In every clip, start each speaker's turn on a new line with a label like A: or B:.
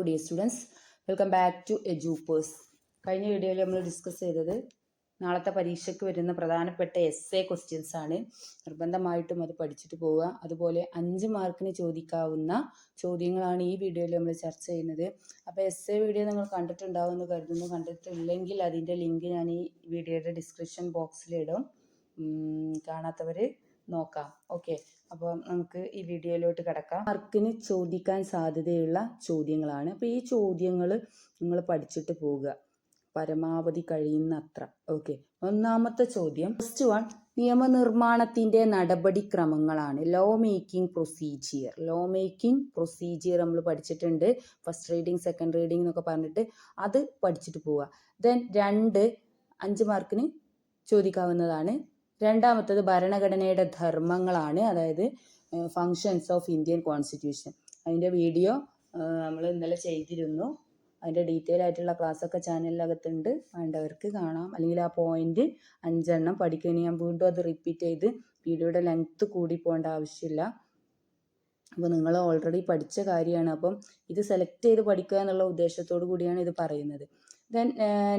A: Dear students, welcome back to EduPers. കഴിഞ്ഞ വീഡിയോയിൽ നമ്മൾ ഡിസ്കസ് ചെയ്തത് നാളത്തെ പരീക്ഷയ്ക്ക് വരുന്ന പ്രധാനപ്പെട്ട എസ്സേ ക്വസ്റ്റ്യൻസ് ആണ്. നിർബന്ധമായിട്ടും അത് പഠിച്ചിട്ട് പോവുക. അതുപോലെ 5 മാർക്കിന് ചോദിക്കാവുന്ന ചോദ്യങ്ങളാണ് ഈ വീഡിയോയിൽ നമ്മൾ ചർച്ച ചെയ്യുന്നത്. അപ്പോൾ എസ്സേ വീഡിയോ നിങ്ങൾ കണ്ടിട്ടുണ്ടാവുമെന്ന് കരുതുന്നു. കണ്ടിട്ടില്ലെങ്കിൽ അതിൻ്റെ ലിങ്ക് ഞാൻ ഈ വീഡിയോയുടെ ഡിസ്ക്രിപ്ഷൻ ബോക്സിലിടും. കാണാത്തവർ നോക്കാം. ഓക്കെ, അപ്പോൾ നമുക്ക് ഈ വീഡിയോയിലോട്ട് കിടക്കാം. മാർക്കിന് ചോദിക്കാൻ സാധ്യതയുള്ള ചോദ്യങ്ങളാണ്. അപ്പോൾ ഈ ചോദ്യങ്ങൾ നിങ്ങൾ പഠിച്ചിട്ട് പോവുക പരമാവധി കഴിയുന്നത്ര. ഓക്കെ, ഒന്നാമത്തെ ചോദ്യം, ഫസ്റ്റ് വൺ, നിയമനിർമ്മാണത്തിൻ്റെ നടപടിക്രമങ്ങളാണ്. ലോ മേക്കിംഗ് പ്രൊസീജിയർ നമ്മൾ പഠിച്ചിട്ടുണ്ട്. ഫസ്റ്റ് റീഡിങ്, സെക്കൻഡ് റീഡിങ് എന്നൊക്കെ പറഞ്ഞിട്ട് അത് പഠിച്ചിട്ട് പോവുക. ദെൻ 5 മാർക്കിന് ചോദിക്കാവുന്നതാണ്. രണ്ടാമത്തത് ഭരണഘടനയുടെ ധർമ്മങ്ങളാണ്, അതായത് ഫങ്ഷൻസ് ഓഫ് ഇന്ത്യൻ കോൺസ്റ്റിറ്റ്യൂഷൻ. അതിൻ്റെ വീഡിയോ നമ്മൾ ഇന്നലെ ചെയ്തിരുന്നു. അതിൻ്റെ ഡീറ്റെയിൽ ആയിട്ടുള്ള ക്ലാസ്സൊക്കെ ചാനലിനകത്തുണ്ട്, വേണ്ടവർക്ക് കാണാം. അല്ലെങ്കിൽ ആ പോയിന്റ് 5 എണ്ണം പഠിക്കുക. ഞാൻ വീണ്ടും അത് റിപ്പീറ്റ് ചെയ്ത് വീഡിയോയുടെ ലെങ്ത്ത് കൂടി പോകേണ്ട ആവശ്യമില്ല. അപ്പോൾ നിങ്ങൾ ഓൾറെഡി പഠിച്ച കാര്യമാണ്. അപ്പം ഇത് സെലക്ട് ചെയ്ത് പഠിക്കുക എന്നുള്ള ഉദ്ദേശത്തോടു കൂടിയാണ് ഇത് പറയുന്നത്. ദെൻ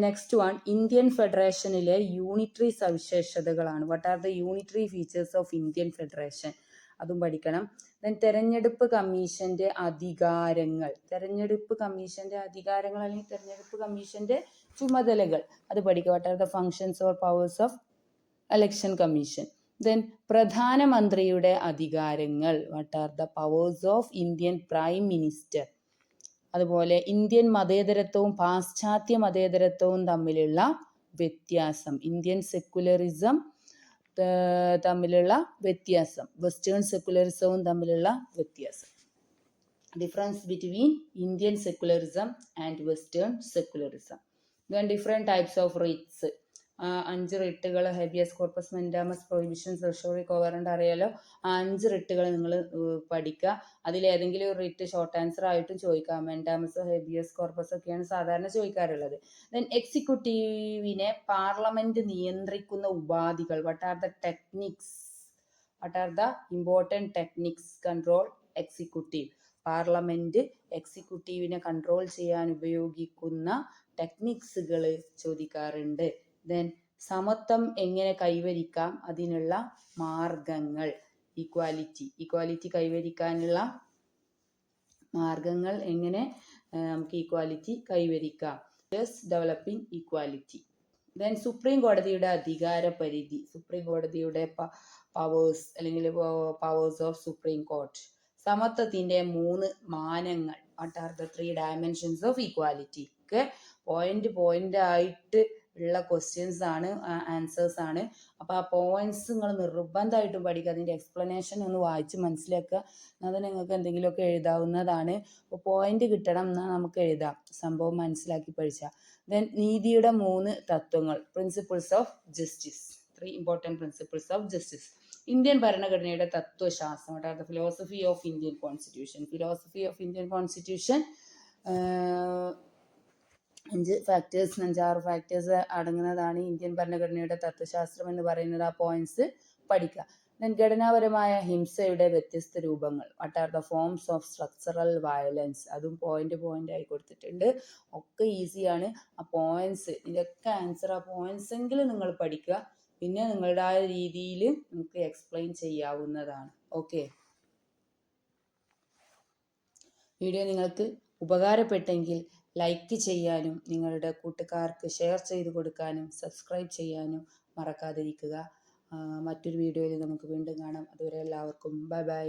A: നെക്സ്റ്റ് വൺ, ഇന്ത്യൻ ഫെഡറേഷനിലെ യൂണിറ്ററി സവിശേഷതകളാണ്. What are the unitary features of Indian federation, അതും പഠിക്കണം. ദെൻ തെരഞ്ഞെടുപ്പ് കമ്മീഷന്റെ അധികാരങ്ങൾ അല്ലെങ്കിൽ തെരഞ്ഞെടുപ്പ് കമ്മീഷന്റെ ചുമതലകൾ, അത് പഠിക്കുക. What are the functions or powers of election commission. Then പ്രധാനമന്ത്രിയുടെ അധികാരങ്ങൾ, what are the powers of Indian prime minister. അതുപോലെ ഇന്ത്യൻ മതേതരത്വവും പാശ്ചാത്യ മതേതരത്വവും തമ്മിലുള്ള വ്യത്യാസം, ഇന്ത്യൻ സെക്കുലറിസം തമ്മിലുള്ള വ്യത്യാസം, വെസ്റ്റേൺ സെക്കുലറിസവും തമ്മിലുള്ള വ്യത്യാസം. Difference between Indian secularism and western secularism. Then different types of writs, 5 റിട്ടുകൾ, habeas corpus, mandamus, prohibition, certiorari quo warranto, അറിയാലോ. ആ 5 റിട്ടുകൾ നിങ്ങൾ പഠിക്കുക. അതിലേതെങ്കിലും ഒരു റിട്ട് ഷോർട്ട് ആൻസർ ആയിട്ടും ചോദിക്കാം. മെൻഡാമസോ ഹെബിയസ് കോർപ്പസ് ഒക്കെയാണ് സാധാരണ ചോദിക്കാറുള്ളത്. ദെൻ എക്സിക്യൂട്ടീവിനെ പാർലമെന്റ് നിയന്ത്രിക്കുന്ന ഉപാധികൾ, what are the important techniques control executive. Parliament എക്സിക്യൂട്ടീവിനെ കൺട്രോൾ ചെയ്യാൻ ഉപയോഗിക്കുന്ന ടെക്നിക്സുകൾ ചോദിക്കാറുണ്ട്. ദെൻ സമത്വം എങ്ങനെ കൈവരിക്കാം, അതിനുള്ള മാർഗങ്ങൾ. ഈക്വാലിറ്റി കൈവരിക്കാനുള്ള മാർഗങ്ങൾ, എങ്ങനെ നമുക്ക് ഈക്വാലിറ്റി കൈവരിക്കാം. Developing equality. ദെൻ സുപ്രീം കോടതിയുടെ അധികാര പരിധി, സുപ്രീം കോടതിയുടെ പവേഴ്സ് അല്ലെങ്കിൽ പവേഴ്സ് ഓഫ് സുപ്രീം കോർട്ട്. സമത്വത്തിന്റെ 3 മാനങ്ങൾ, what are the 3 dimensions of equality. ഒക്കെ പോയിന്റ് ആയിട്ട് ഉള്ള ക്വസ്റ്റ്യൻസ് ആണ്, ആൻസേഴ്സ് ആണ്. അപ്പോൾ ആ പോയിന്റ്സ് നിങ്ങൾ നിർബന്ധമായിട്ടും പഠിക്കുക. അതിൻ്റെ എക്സ്പ്ലനേഷൻ ഒന്ന് വായിച്ച് മനസ്സിലാക്കുക. അത് നിങ്ങൾക്ക് എന്തെങ്കിലുമൊക്കെ എഴുതാവുന്നതാണ്. അപ്പോൾ പോയിന്റ് കിട്ടണം എന്നാൽ നമുക്ക് എഴുതാം, സംഭവം മനസ്സിലാക്കി പഠിച്ചാൽ. ദെൻ നീതിയുടെ 3 തത്വങ്ങൾ, principles of justice. 3 important principles of justice. Indian ഭരണഘടനയുടെ തത്വശാസ്ത്രം, what are the philosophy of Indian constitution. 5 factors, 5-6 factors അടങ്ങുന്നതാണ് ഇന്ത്യൻ ഭരണഘടനയുടെ തത്വശാസ്ത്രം എന്ന് പറയുന്നത്. ആ പോയിന്റ്സ് പഠിക്കുക. ദെൻ ഘടനാപരമായ ഹിംസയുടെ വ്യത്യസ്ത രൂപങ്ങൾ, what are the forms of structural violence. അതും പോയിന്റ് ആയി കൊടുത്തിട്ടുണ്ട്. ഒക്കെ ഈസിയാണ്. ആ പോയിന്റ്സ്, ഇതൊക്കെ ആൻസർ, ആ പോയിന്റ്സ് എങ്കിലും നിങ്ങൾ പഠിക്കുക. പിന്നെ നിങ്ങളുടേതായ രീതിയിൽ നമുക്ക് എക്സ്പ്ലെയിൻ ചെയ്യാവുന്നതാണ്. ഓക്കെ, വീഡിയോ നിങ്ങൾക്ക് ഉപകാരപ്പെട്ടെങ്കിൽ ലൈക്ക് ചെയ്യാനും നിങ്ങളുടെ കൂട്ടുകാർക്ക് ഷെയർ ചെയ്ത് കൊടുക്കാനും സബ്സ്ക്രൈബ് ചെയ്യാനും മറക്കാതിരിക്കുക. മറ്റൊരു വീഡിയോയിൽ നമുക്ക് വീണ്ടും കാണാം. അതുവരെ എല്ലാവർക്കും ബൈ ബൈ.